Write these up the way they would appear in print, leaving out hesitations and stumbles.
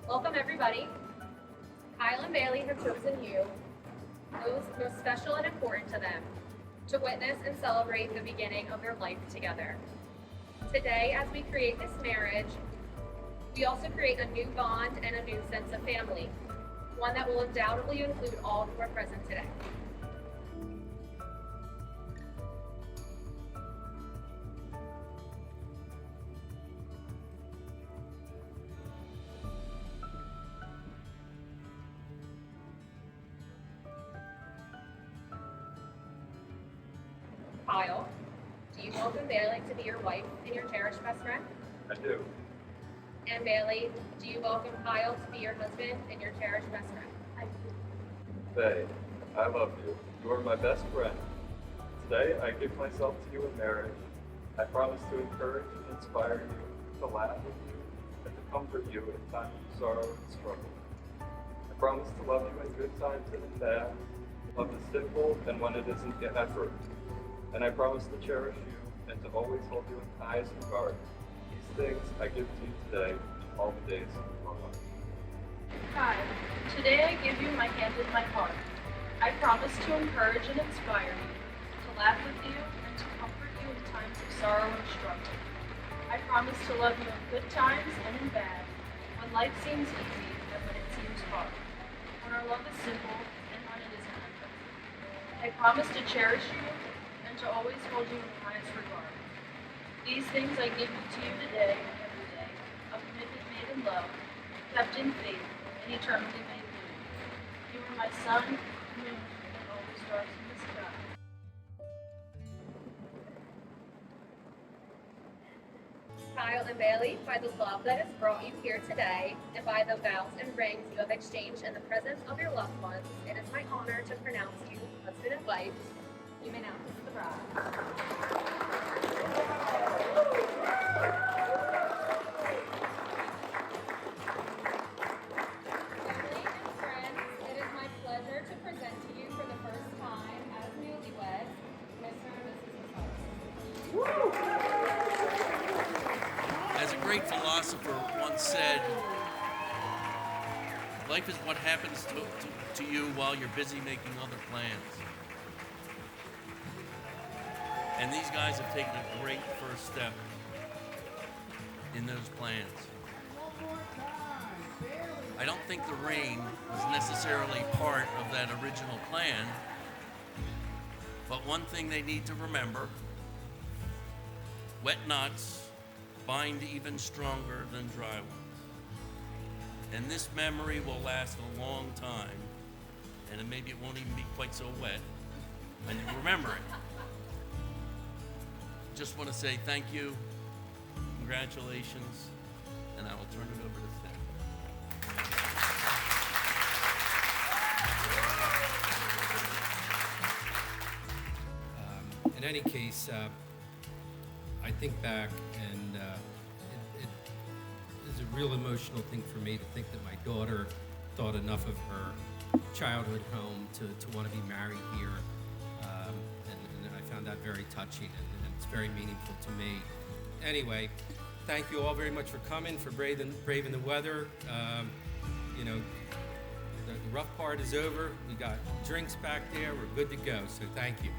Welcome, everybody. Kyle and Bailey have chosen you, those most special and important to them, to witness and celebrate the beginning of their life together. Today, as we create this marriage, we also create a new bond and a new sense of family, one that will undoubtedly include all who are present today. Kyle, do you welcome Bailey to be your wife and your cherished best friend? I do. And Bailey, do you welcome Kyle to be your husband and your cherished best friend? I do. Faye, I love you. You are my best friend. Today, I give myself to you in marriage. I promise to encourage and inspire you, to laugh with you, and to comfort you in times of sorrow and struggle. I promise to love you in good times and in bad. Love is simple and when it isn't yet effort. And I promise to cherish you and to always hold you in highest regard. These things I give to you today, all the days of our life. Hi, today I give you my hand and my heart. I promise to encourage and inspire you, to laugh with you, and to comfort you in times of sorrow and struggle. I promise to love you in good times and in bad, when life seems easy and when it seems hard, when our love is simple and when it isn't effort. I promise to cherish you and to always hold you in the highest regard. These things I give to you today and every day, a commitment made in love, kept in faith, and eternally made new. You are my sun, moon, and all the stars in the sky. Kyle and Bailey, by the love that has brought you here today, and by the vows and rings you have exchanged in the presence of your loved ones, it is my honor to pronounce you husband and wife. You may now kiss the bride. Family and friends, it is my pleasure to present to you for the first time as newlyweds, Mr. and Mrs. Wisocki. As a great philosopher once said, life is what happens to you while you're busy making other plans. And these guys have taken a great first step in those plans. I don't think the rain was necessarily part of that original plan, but one thing they need to remember, wet knots bind even stronger than dry ones. And this memory will last a long time, and maybe it won't even be quite so wet when you remember it. Just want to say thank you, congratulations, and I will turn it over to Sam. In any case, I think back and it is a real emotional thing for me to think that my daughter thought enough of her childhood home to want to be married here. And I found that very touching and it's very meaningful to me. Anyway, thank you all very much for coming, for braving the weather. The rough part is over. We got drinks back there. We're good to go. So thank you.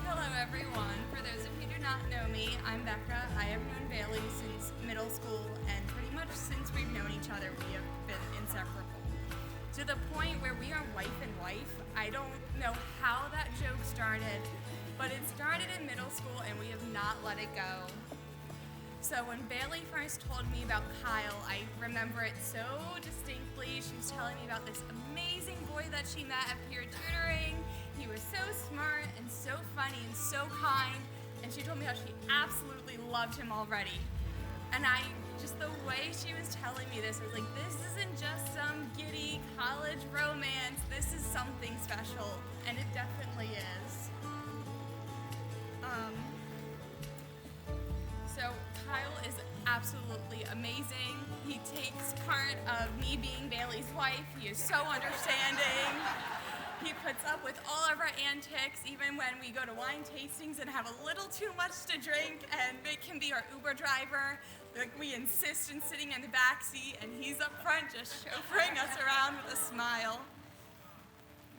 Hello everyone. For those of you who do not know me, I'm Becca. I have known Bailey since middle school, and pretty much since we've known each other, we have been inseparable. To the point where we are wife and wife. I don't know how that joke started, but it started in middle school and we have not let it go. So when Bailey first told me about Kyle, I remember it so distinctly. She was telling me about this amazing boy that she met at peer tutoring. He was so smart and so funny and so kind, and she told me how she absolutely loved him already. And just the way she was telling me this, I was like, this isn't just some giddy college romance, this is something special, and it definitely is. So Kyle is absolutely amazing. He takes part of me being Bailey's wife. He is so understanding. He puts up with all of our antics, even when we go to wine tastings and have a little too much to drink, and it can be our Uber driver. Like, we insist in sitting in the back seat, and he's up front just chauffeuring us around with a smile.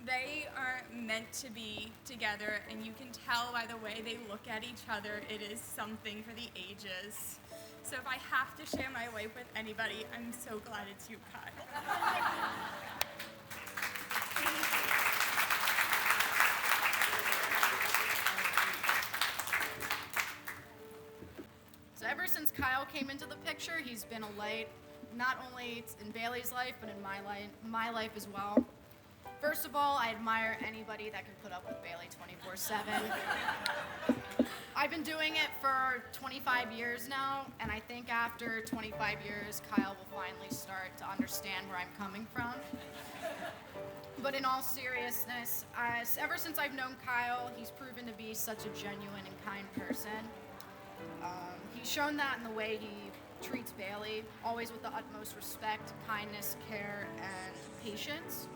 They are meant to be together, and you can tell by the way they look at each other, it is something for the ages. So if I have to share my wife with anybody, I'm so glad it's you, Kyle. So ever since Kyle came into the picture, he's been a light, not only in Bailey's life, but in my life as well. First of all, I admire anybody that can put up with Baily 24/7. I've been doing it for 25 years now, and I think after 25 years, Kyle will finally start to understand where I'm coming from. But in all seriousness, ever since I've known Kyle, he's proven to be such a genuine and kind person. He's shown that in the way he treats Baily, always with the utmost respect, kindness, care, and patience.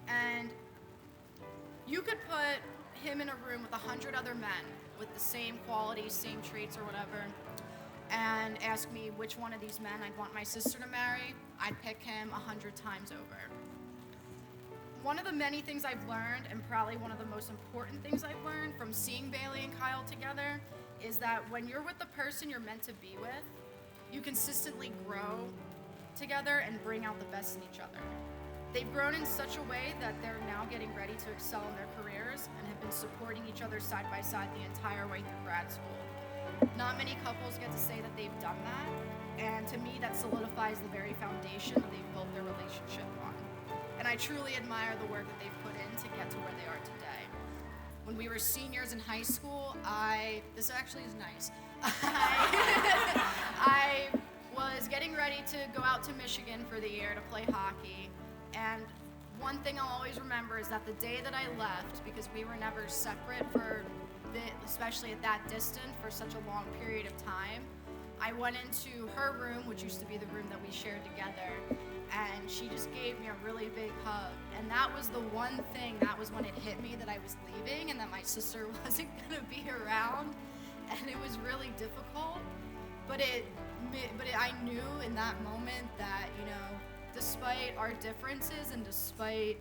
And you could put him in a room with 100 other men with the same qualities, same traits, or whatever, and ask me which one of these men I'd want my sister to marry, I'd pick him 100 times over. One of the many things I've learned, and probably one of the most important things I've learned from seeing Baily and Kyle together, is that when you're with the person you're meant to be with, you consistently grow together and bring out the best in each other. They've grown in such a way that they're now getting ready to excel in their careers and have been supporting each other side by side the entire way through grad school. Not many couples get to say that they've done that, and to me that solidifies the very foundation that they've built their relationship on. And I truly admire the work that they've put in to get to where they are today. When we were seniors in high school, this actually is nice. I was getting ready to go out to Michigan for the year to play hockey. And one thing I'll always remember is that the day that I left, because we were never separate especially at that distance, for such a long period of time, I went into her room, which used to be the room that we shared together, and she just gave me a really big hug. And that was the one thing, that was when it hit me that I was leaving and that my sister wasn't gonna be around. And it was really difficult, but I knew in that moment that, despite our differences and despite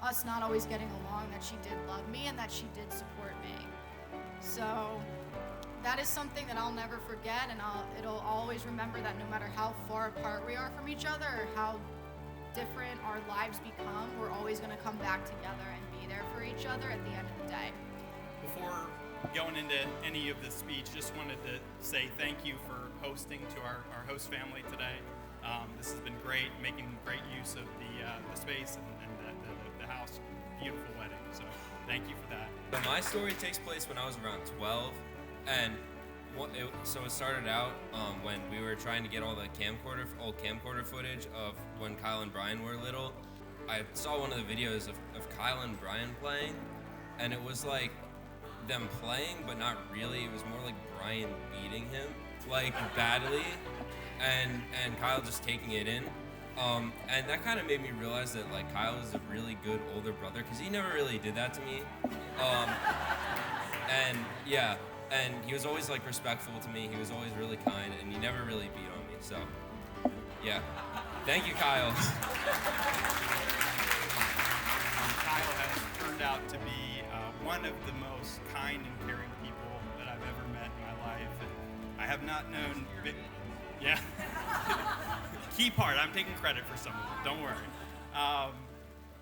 us not always getting along, that she did love me and that she did support me. So that is something that I'll never forget, and it'll always remember that no matter how far apart we are from each other or how different our lives become, we're always going to come back together and be there for each other at the end of the day. Before going into any of this speech, just wanted to say thank you for hosting to our host family today. This has been great, making great use of the space and the house. Beautiful wedding, so thank you for that. But my story takes place when I was around 12, and so it started out when we were trying to get all the old camcorder footage of when Kyle and Brian were little. I saw one of the videos of Kyle and Brian playing, and it was like them playing, but not really. It was more like Brian beating him, like badly, and Kyle just taking it in. And that kind of made me realize that like Kyle is a really good older brother, because he never really did that to me. And he was always like respectful to me. He was always really kind, and he never really beat on me. So, yeah. Thank you, Kyle. Kyle has turned out to be one of the most kind and caring people that I've ever met in my life. And I have not known. Yeah. Key part. I'm taking credit for some of it. Don't worry.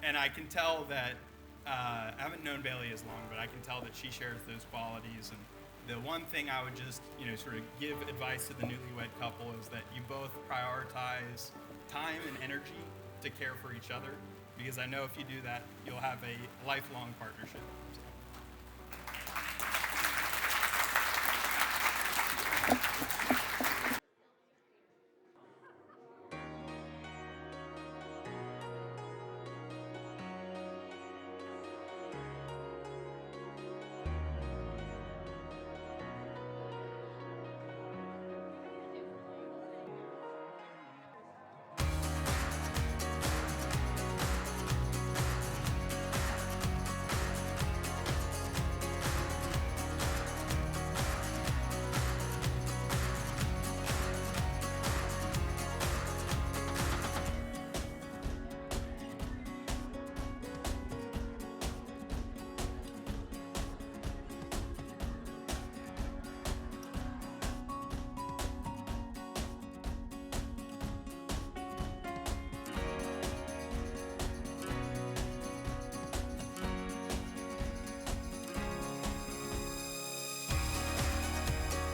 And I can tell that I haven't known Baily as long, but I can tell that she shares those qualities. And the one thing I would just, sort of give advice to the newlywed couple is that you both prioritize time and energy to care for each other, because I know if you do that, you'll have a lifelong partnership. So.